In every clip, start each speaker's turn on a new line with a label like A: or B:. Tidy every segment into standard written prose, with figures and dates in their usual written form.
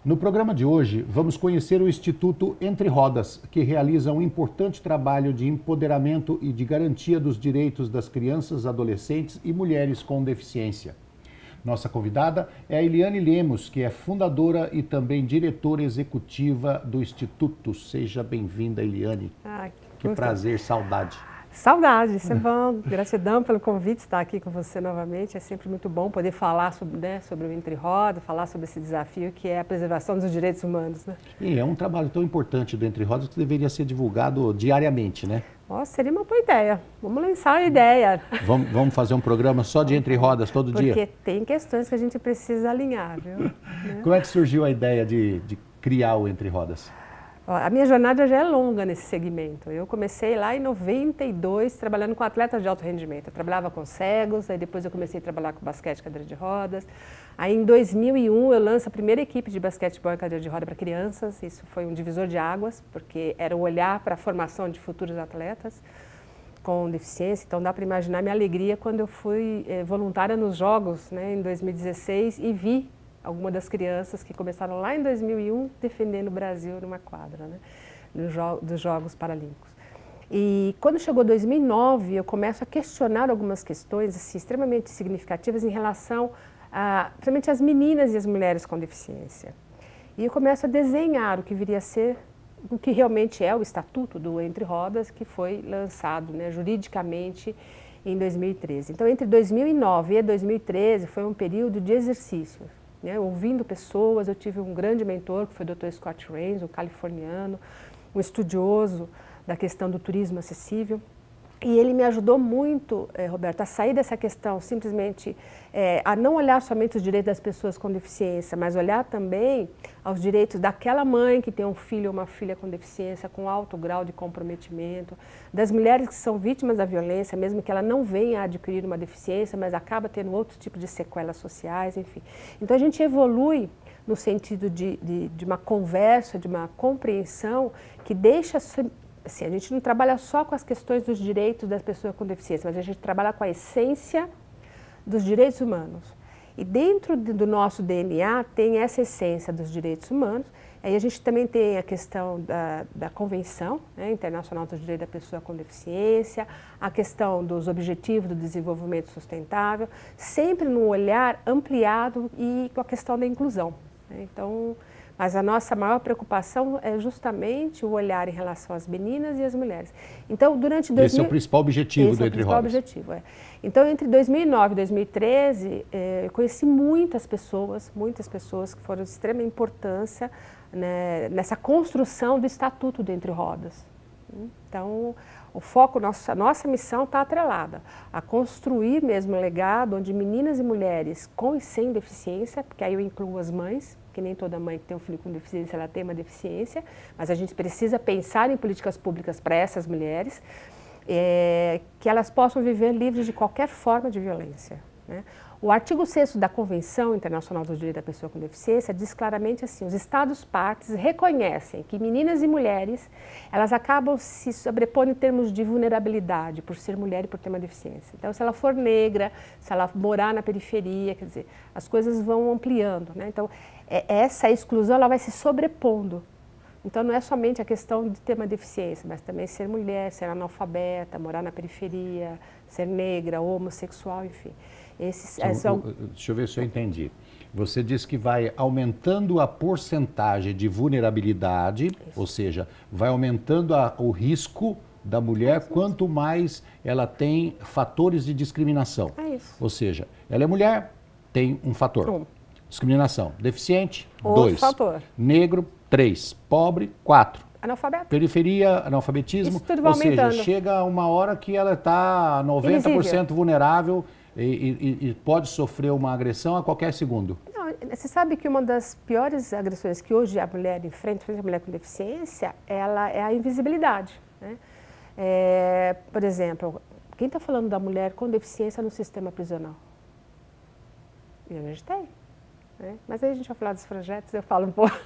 A: No programa de hoje, vamos conhecer o Instituto Entre Rodas, que realiza um importante trabalho de empoderamento e de garantia dos direitos das crianças, adolescentes e mulheres com deficiência. Nossa convidada é a Eliane Lemos, que é fundadora e também diretora executiva do Instituto. Seja bem-vinda, Eliane. Que prazer, saudade.
B: Saudade, isso é bom. Gratidão pelo convite, estar aqui com você novamente. É sempre muito bom poder falar sobre o Entre Rodas, falar sobre esse desafio que é a preservação dos direitos humanos. Né?
A: E é um trabalho tão importante do Entre Rodas que deveria ser divulgado diariamente, né?
B: Nossa, seria uma boa ideia. Vamos lançar a ideia.
A: Vamos fazer um programa só de Entre Rodas todo dia?
B: Porque tem questões que a gente precisa alinhar, viu? Né?
A: Como é que surgiu a ideia de criar o Entre Rodas?
B: A minha jornada já é longa nesse segmento. Eu comecei lá em 92 trabalhando com atletas de alto rendimento. Eu trabalhava com cegos, aí depois eu comecei a trabalhar com basquete e cadeira de rodas. Aí em 2001 eu lanço a primeira equipe de basquetebol e cadeira de roda para crianças. Isso foi um divisor de águas, porque era o olhar para a formação de futuros atletas com deficiência. Então dá para imaginar minha alegria quando eu fui voluntária nos Jogos, né, em 2016 e vi algumas das crianças que começaram lá em 2001 defendendo o Brasil numa quadra, né, dos Jogos Paralímpicos. E quando chegou 2009, eu começo a questionar algumas questões assim, extremamente significativas em relação a, principalmente as meninas e as mulheres com deficiência. E eu começo a desenhar o que viria a ser, o que realmente é o Estatuto do Entre Rodas, que foi lançado, né, juridicamente em 2013. Então, entre 2009 e 2013 foi um período de exercício. Né, ouvindo pessoas, eu tive um grande mentor, que foi o Dr. Scott Rains, um californiano, um estudioso da questão do turismo acessível. E ele me ajudou muito, Roberto, a sair dessa questão simplesmente, a não olhar somente os direitos das pessoas com deficiência, mas olhar também aos direitos daquela mãe que tem um filho ou uma filha com deficiência, com alto grau de comprometimento, das mulheres que são vítimas da violência, mesmo que ela não venha a adquirir uma deficiência, mas acaba tendo outro tipo de sequelas sociais, enfim. Então a gente evolui no sentido de uma conversa, de uma compreensão que deixa... Assim, a gente não trabalha só com as questões dos direitos das pessoas com deficiência, mas a gente trabalha com a essência dos direitos humanos. E dentro do nosso DNA tem essa essência dos direitos humanos. Aí a gente também tem a questão da Convenção, né, Internacional dos Direitos da Pessoa com Deficiência, a questão dos Objetivos do Desenvolvimento Sustentável, sempre num olhar ampliado e com a questão da inclusão. Né? Então, mas a nossa maior preocupação é justamente o olhar em relação às meninas e às mulheres. Então, durante
A: Esse é o principal objetivo do Entre Rodas.
B: Objetivo, é. Então, entre 2009 e 2013, eu conheci muitas pessoas que foram de extrema importância, né, nessa construção do Estatuto do Entre Rodas. Então, o foco, a nossa missão está atrelada a construir mesmo um legado onde meninas e mulheres com e sem deficiência, porque aí eu incluo as mães, que nem toda mãe que tem um filho com deficiência, ela tem uma deficiência, mas a gente precisa pensar em políticas públicas para essas mulheres, que elas possam viver livres de qualquer forma de violência. Né? O artigo 6º da Convenção Internacional dos Direitos da Pessoa com Deficiência diz claramente assim, os Estados-partes reconhecem que meninas e mulheres, elas acabam se sobrepondo em termos de vulnerabilidade, por ser mulher e por ter uma deficiência. Então, se ela for negra, se ela morar na periferia, quer dizer, as coisas vão ampliando. Né? Então, essa exclusão ela vai se sobrepondo. Então, não é somente a questão de ter uma deficiência, mas também ser mulher, ser analfabeta, morar na periferia, ser negra, homossexual, enfim.
A: Deixa eu ver se eu entendi. Você diz que vai aumentando a porcentagem de vulnerabilidade, isso. Ou seja, vai aumentando o risco da mulher quanto mais ela tem fatores de discriminação.
B: É isso.
A: Ou seja, ela é mulher, tem um fator. Discriminação. Deficiente,
B: outro
A: 2.
B: fator.
A: Negro, 3. Pobre, 4.
B: Analfabeto.
A: Periferia, analfabetismo.
B: Isso tudo vai aumentando.
A: Seja, chega uma hora que ela está 90% vulnerável e pode sofrer uma agressão a qualquer segundo.
B: Não, você sabe que uma das piores agressões que hoje a mulher enfrenta, a mulher com deficiência, ela é a invisibilidade. Né? Por exemplo, quem está falando da mulher com deficiência no sistema prisional? E a gente tem. Né? Mas aí a gente vai falar dos projetos, eu falo um pouco.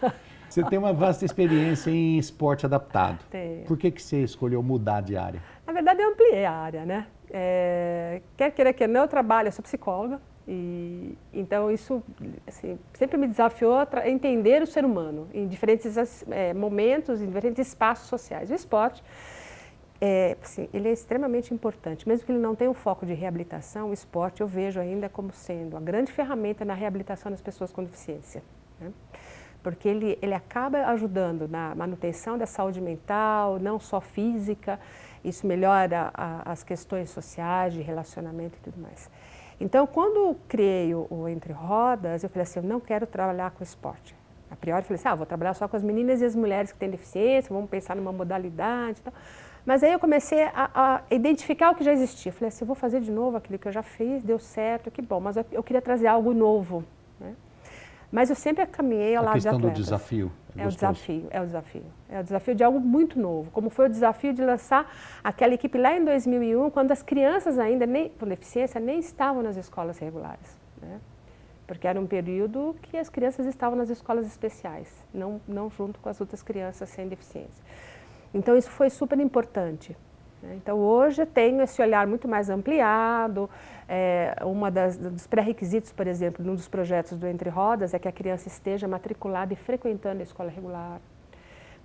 A: Você tem uma vasta experiência em esporte adaptado.
B: Tenho.
A: Por que você escolheu mudar de área?
B: Na verdade, eu ampliei a área, né? Quer queira, quer não, eu sou psicóloga, E, então, isso assim, sempre me desafiou a entender o ser humano em diferentes momentos, em diferentes espaços sociais. O esporte, assim, ele é extremamente importante. Mesmo que ele não tenha um foco de reabilitação, o esporte eu vejo ainda como sendo a grande ferramenta na reabilitação das pessoas com deficiência, né? Porque ele acaba ajudando na manutenção da saúde mental, não só física, isso melhora as questões sociais, de relacionamento e tudo mais. Então, quando criei o Entre Rodas, eu falei assim, eu não quero trabalhar com esporte. A priori, eu falei assim, vou trabalhar só com as meninas e as mulheres que têm deficiência, vamos pensar numa modalidade e tal. Mas aí eu comecei a identificar o que já existia. Eu falei assim, eu vou fazer de novo aquilo que eu já fiz, deu certo, que bom, mas eu queria trazer algo novo, né? Mas eu sempre caminhei ao lado de atletas.
A: A questão do desafio.
B: É o desafio. É o desafio de algo muito novo, como foi o desafio de lançar aquela equipe lá em 2001, quando as crianças ainda, com deficiência, nem estavam nas escolas regulares, né? Porque era um período que as crianças estavam nas escolas especiais, não junto com as outras crianças sem deficiência. Então, isso foi super importante. Então, hoje eu tenho esse olhar muito mais ampliado. Dos pré-requisitos, por exemplo, num dos projetos do Entre Rodas, é que a criança esteja matriculada e frequentando a escola regular,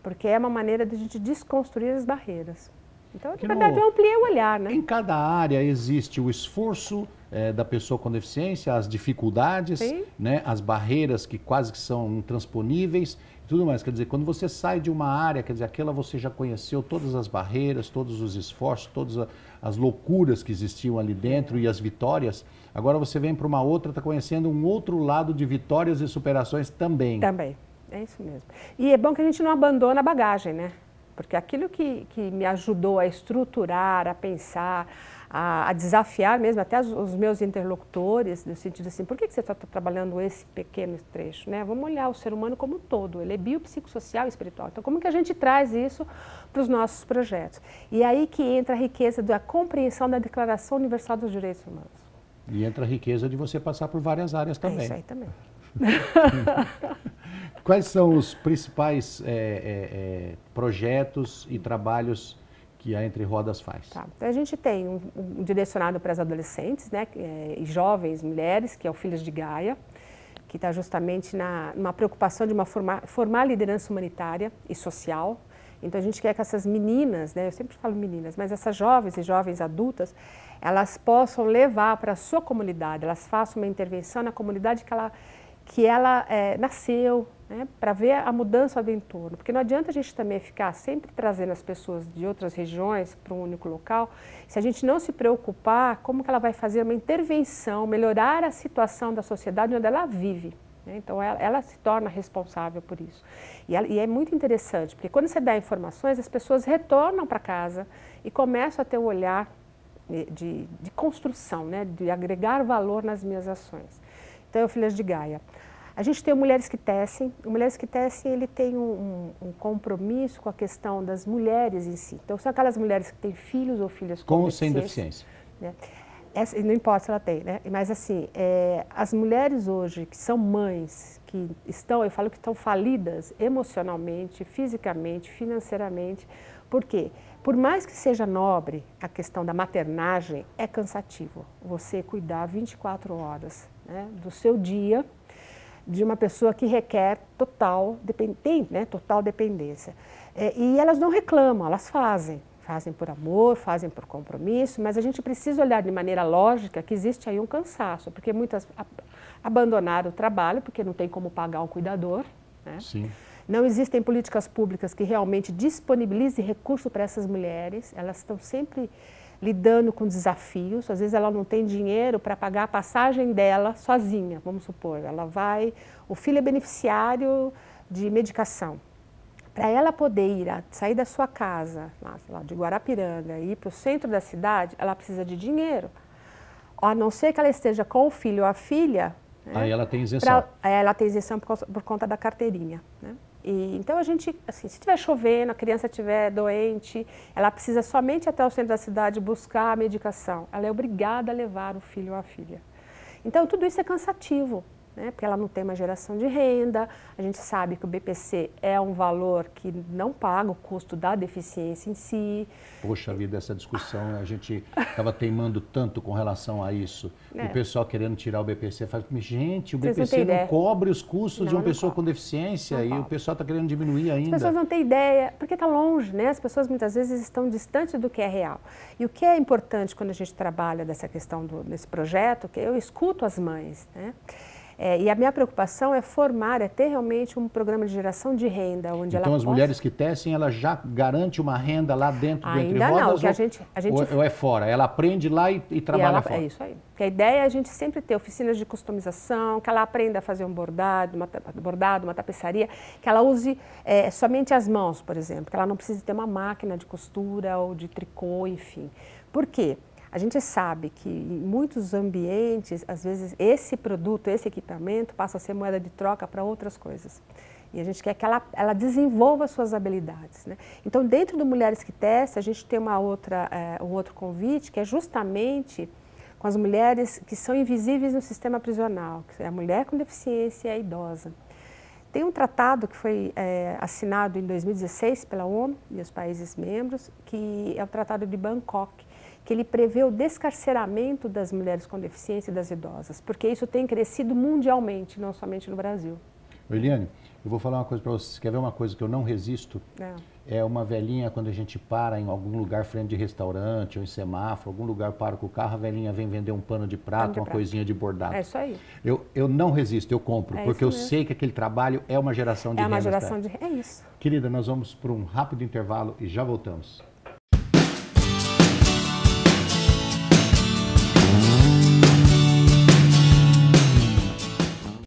B: porque é uma maneira de a gente desconstruir as barreiras. Então, na verdade, eu ampliei o olhar, né?
A: Em cada área existe o esforço da pessoa com deficiência, as dificuldades, né, as barreiras que quase que são intransponíveis e tudo mais. Quer dizer, quando você sai de uma área, quer dizer, aquela você já conheceu todas as barreiras, todos os esforços, todas as loucuras que existiam ali dentro e as vitórias. Agora você vem para uma outra, está conhecendo um outro lado de vitórias e superações também.
B: Também, é isso mesmo. E é bom que a gente não abandona a bagagem, né? Porque aquilo que me ajudou a estruturar, a pensar, a desafiar mesmo até os meus interlocutores, no sentido assim, por que você está trabalhando esse pequeno trecho, né? Vamos olhar o ser humano como um todo, ele é biopsicossocial e espiritual. Então, como que a gente traz isso para os nossos projetos? E aí que entra a riqueza da compreensão da Declaração Universal dos Direitos Humanos.
A: E entra a riqueza de você passar por várias áreas também.
B: É isso aí também.
A: Quais são os principais projetos e trabalhos que a Entre Rodas faz?
B: Tá. Então, a gente tem um direcionado para as adolescentes, né, e jovens mulheres, que é o Filhos de Gaia, que está justamente numa preocupação de formar liderança humanitária e social. Então, a gente quer que essas meninas, né, eu sempre falo meninas, mas essas jovens e jovens adultas, elas possam levar para a sua comunidade, elas façam uma intervenção na comunidade que ela nasceu, né, para ver a mudança do entorno. Porque não adianta a gente também ficar sempre trazendo as pessoas de outras regiões para um único local, se a gente não se preocupar como que ela vai fazer uma intervenção, melhorar a situação da sociedade onde ela vive, né? Então, ela se torna responsável por isso. E é muito interessante, porque quando você dá informações, as pessoas retornam para casa e começam a ter um olhar de construção, né, de agregar valor nas minhas ações. Então, Filhas de Gaia. A gente tem o Mulheres que Tecem. O Mulheres que Tecem, ele tem um compromisso com a questão das mulheres em si. Então, são aquelas mulheres que têm filhos ou filhas com
A: ou sem deficiência.
B: Né? Não importa se ela tem, né? Mas assim, as mulheres hoje que são mães, que estão, eu falo que estão falidas emocionalmente, fisicamente, financeiramente. Por quê? Por mais que seja nobre, a questão da maternagem é cansativo. Você cuidar 24 horas, né, do seu dia, de uma pessoa que requer total dependência. E elas não reclamam, elas fazem por amor, fazem por compromisso, mas a gente precisa olhar de maneira lógica que existe aí um cansaço, porque muitas abandonaram o trabalho, porque não tem como pagar um cuidador, né?
A: Sim.
B: Não existem políticas públicas que realmente disponibilizem recursos para essas mulheres, elas estão sempre lidando com desafios, às vezes ela não tem dinheiro para pagar a passagem dela sozinha, vamos supor, o filho é beneficiário de medicação. Para ela poder sair da sua casa, lá de Guarapiranga, e ir para o centro da cidade, ela precisa de dinheiro. A não ser que ela esteja com o filho ou a filha...
A: Aí ela tem isenção.
B: Ela tem isenção por conta da carteirinha, né? Então, a gente, assim, se estiver chovendo, a criança estiver doente, ela precisa somente ir até o centro da cidade buscar a medicação. Ela é obrigada a levar o filho ou a filha. Então, tudo isso é cansativo, né? Porque ela não tem uma geração de renda. A gente sabe que o BPC é um valor que não paga o custo da deficiência em si.
A: Poxa vida, essa discussão, a gente estava teimando tanto com relação a isso. O pessoal querendo tirar o BPC, fala, gente, o BPC não cobre os custos de uma pessoa com deficiência e o pessoal está querendo diminuir ainda.
B: As pessoas não têm ideia, porque está longe, né? As pessoas muitas vezes estão distantes do que é real. E o que é importante quando a gente trabalha dessa questão desse projeto, que eu escuto as mães, né? E a minha preocupação é formar, é ter realmente um programa de geração de renda, onde
A: então as mulheres que tecem, ela já garante uma renda lá dentro do Entre
B: Rodas?
A: Ainda
B: não, que a gente...
A: ou é fora? Ela aprende lá e trabalha fora?
B: É isso aí. Porque a ideia é a gente sempre ter oficinas de customização, que ela aprenda a fazer um bordado, uma tapeçaria, que ela use somente as mãos, por exemplo, que ela não precise ter uma máquina de costura ou de tricô, enfim. Por quê? A gente sabe que em muitos ambientes, às vezes, esse produto, esse equipamento passa a ser moeda de troca para outras coisas. E a gente quer que ela desenvolva suas habilidades, né? Então, dentro do Mulheres que Tecem, a gente tem um outro convite, que é justamente com as mulheres que são invisíveis no sistema prisional, que é a mulher com deficiência e a idosa. Tem um tratado que foi assinado em 2016 pela ONU e os países membros, que é o Tratado de Bangkok, que ele prevê o descarceramento das mulheres com deficiência e das idosas, porque isso tem crescido mundialmente, não somente no Brasil.
A: Eliane, eu vou falar uma coisa para vocês. Quer ver uma coisa que eu não resisto? É uma velhinha, quando a gente para em algum lugar, frente de restaurante ou em semáforo, algum lugar para com o carro, a velhinha vem vender um pano de prato, coisinha de bordado.
B: É isso aí.
A: Eu não resisto, eu compro, porque eu sei que aquele trabalho é uma geração de renda.
B: É uma geração de renda, é isso.
A: Querida, nós vamos para um rápido intervalo e já voltamos.